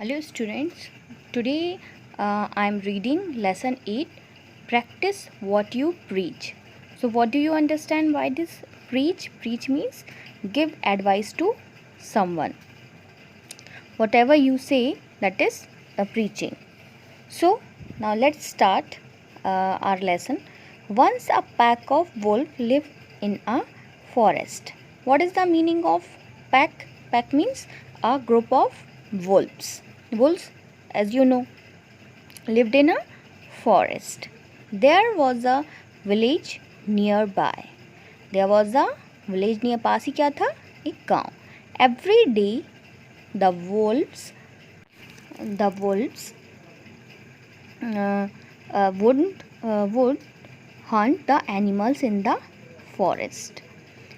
Hello students, today I am reading lesson 8, practice what you preach. So what do you understand by this preach? Preach means give advice to someone. Whatever you say, that is preaching. So now let's start our lesson. Once a pack of wolves lived in a forest. What is the meaning of pack? Pack means a group of wolves. Wolves, as you know, lived in a forest. There was a village nearby. There was a village near पास ही क्या था? एक गांव. Every day the wolves would hunt the animals in the forest.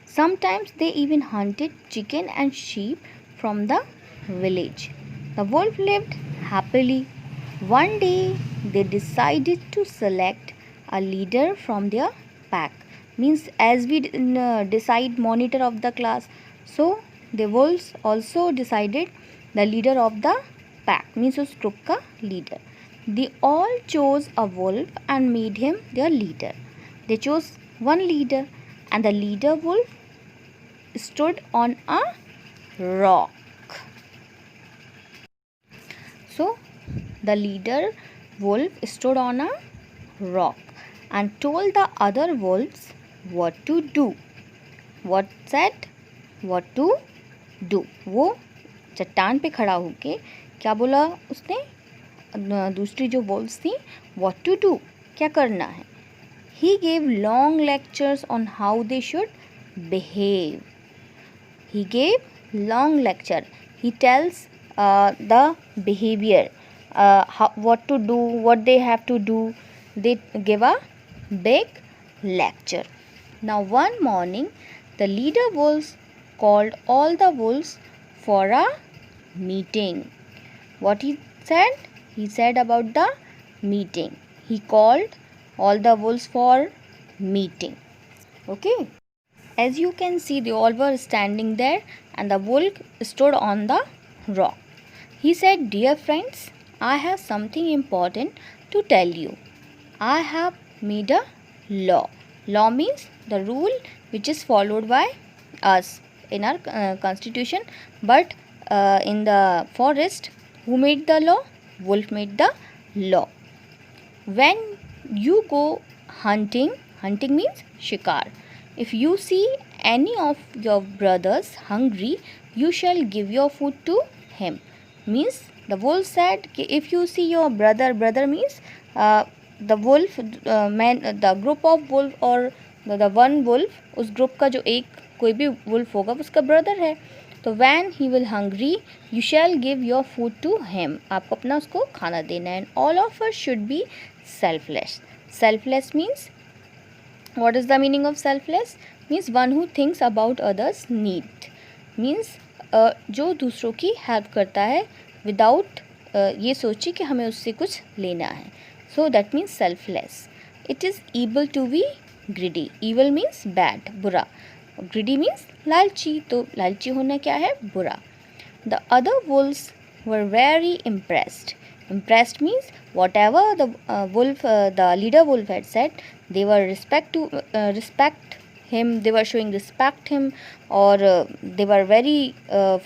Sometimes they even hunted chicken and sheep from the village. The wolf lived happily. One day they decided to select a leader from their pack. Means as we decide monitor of the class, so the wolves also decided the leader of the pack, means उस group का leader. They all chose a wolf and made him their leader. They chose one leader and the leader wolf stood on a rock. So the leader wolf stood on a rock and told the other wolves what to do. What said? What to do. वो चट्टान पे खड़ा होके क्या बोला उसने? दूसरी जो wolves थी, what to do, क्या करना है. He gave long lectures on how they should behave. He gave long lecture. He tells the behavior, what to do, what they have to do. They give a big lecture. Now one morning, the leader wolves called all the wolves for a meeting. What he said? He said about the meeting. He called all the wolves for meeting. Okay. As you can see, they all were standing there and the wolf stood on the rock. He said, "Dear friends, I have something important to tell you. I have made a law." Law means the rule which is followed by us in our constitution. But in the forest, who made the law? Wolf made the law. When you go hunting, hunting means shikar. If you see any of your brothers hungry, you shall give your food to him. Means the wolf said, if you see your brother means the wolf, the group of wolf or the one wolf, उस group का जो एक कोई भी wolf होगा उसका brother है. तो when he will hungry, you shall give your food to him. आपको अपना उसको खाना देना है. And all of us should be selfless. Selfless means, what is the meaning of selfless? Means one who thinks about others' need. Means जो दूसरों की help करता है विदाउट ये सोचे कि हमें उससे कुछ लेना है. So that means selfless. It is evil to be greedy. Evil means bad, बुरा. ग्रिडी मीन्स लालची. तो लालची होना क्या है? बुरा. The other wolves were very impressed. Impressed means whatever the the leader wolf had said, they were respect him. They were showing respect him, or they were very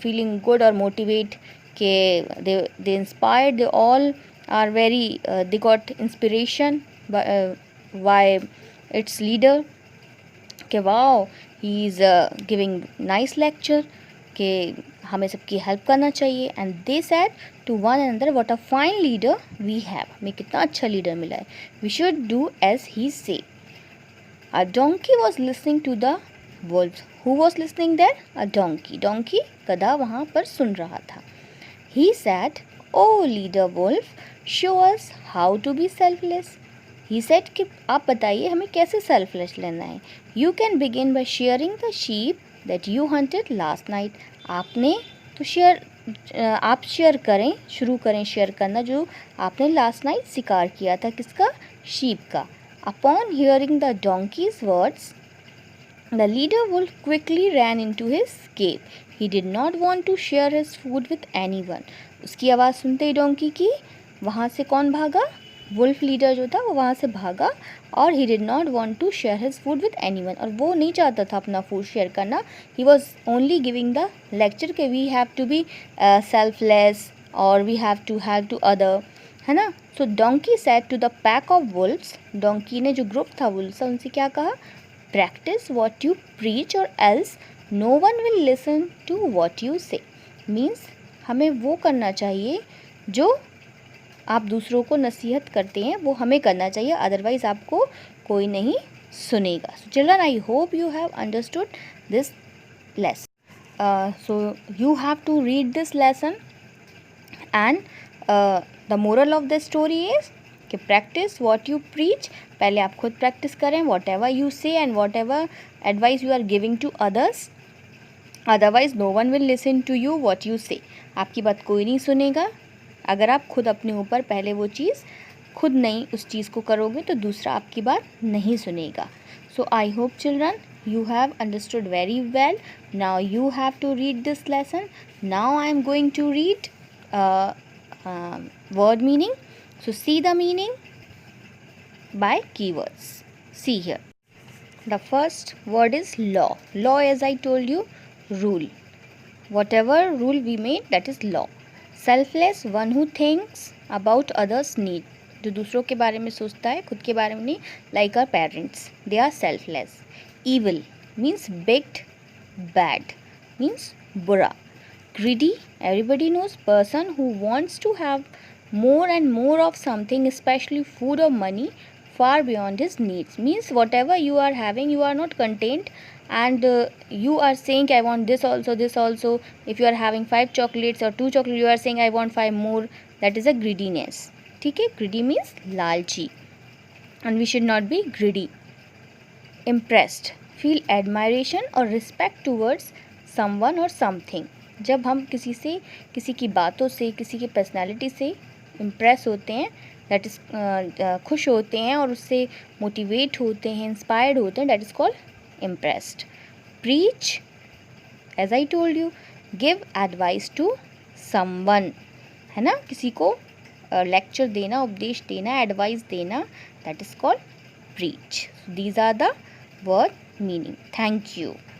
feeling good or motivate. They inspired. They all are very. They got inspiration by its leader. कि wow, he is giving nice lecture. कि हमें सबकी help करना चाहिए. And they said to one another, what a fine leader we have. हमें कितना अच्छा leader मिला है. We should do as he says. A donkey was listening to the wolves. Who was listening there? A donkey. Donkey गधा वहाँ पर सुन रहा था. He said, oh leader wolf, show us how to be selfless. He said कि आप बताइए हमें कैसे सेल्फलेस लेना है. You can begin by sharing the sheep that you hunted last night. आपने तो आप शेयर करें, शुरू करें शेयर करना जो आपने लास्ट नाइट शिकार किया था. किसका? शीप का. Upon hearing the donkey's words, the leader wolf quickly ran into his cave. He did not want to share his food with anyone. उसकी आवाज़ सुनते ही डोंकी की वहाँ से कौन भागा, वुल्फ लीडर जो था वो वहाँ से भागा, और he did not want to share his food with anyone, और वो नहीं चाहता था अपना फूड शेयर करना. He was only giving the lecture कि we have to be selfless और we have to help to other, है ना. So donkey said to the pack of wolfs, donkey ने जो ग्रुप था वुल्फ्स उनसे क्या कहा, practice what you preach or else no one will listen to what you से. मीन्स हमें वो करना चाहिए जो आप दूसरों को नसीहत करते हैं वो हमें करना चाहिए, अदरवाइज आपको कोई नहीं सुनेगा. So children, I hope you have understood this lesson. So you have to read this lesson and the moral of the story is कि प्रैक्टिस वॉट यू प्रीच. पहले आप खुद प्रैक्टिस करें whatever you say and whatever advice you are giving to others, otherwise no one will listen to you what you say. आपकी बात कोई नहीं सुनेगा. अगर आप खुद अपने ऊपर पहले वो चीज़ खुद नहीं उस चीज़ को करोगे तो दूसरा आपकी बात नहीं सुनेगा. So I hope children you have understood very well. Now you have to read this lesson. Now I am going to read word meaning. So see the meaning by keywords. See here. The first word is law. Law, as I told you, rule. Whatever rule we made, that is law. Selfless, one who thinks about others' need. जो दूसरों के बारे में सोचता है, खुद के बारे में नहीं. Like our parents, they are selfless. Evil means big, bad, means बुरा. Greedy, everybody knows, person who wants to have more and more of something, especially food or money, far beyond his needs. Means whatever you are having, you are not content, and you are saying I want this also, this also. If you are having 5 chocolates or 2 chocolates, you are saying I want 5 more. That is a greediness. ठीक है, greedy means लालची, and we should not be greedy. Impressed, feel admiration or respect towards someone or something. जब हम किसी से, किसी की बातों से, किसी की पर्सनालिटी से इम्प्रेस होते हैं, दैट इज़ खुश होते हैं और उससे मोटिवेट होते हैं, इंस्पायर्ड होते हैं, that is called impressed. Preach, as I told you, give advice to someone, है ना, किसी को लेक्चर देना, उपदेश देना, एडवाइस देना, that is called preach. So these are the word meaning. Thank you.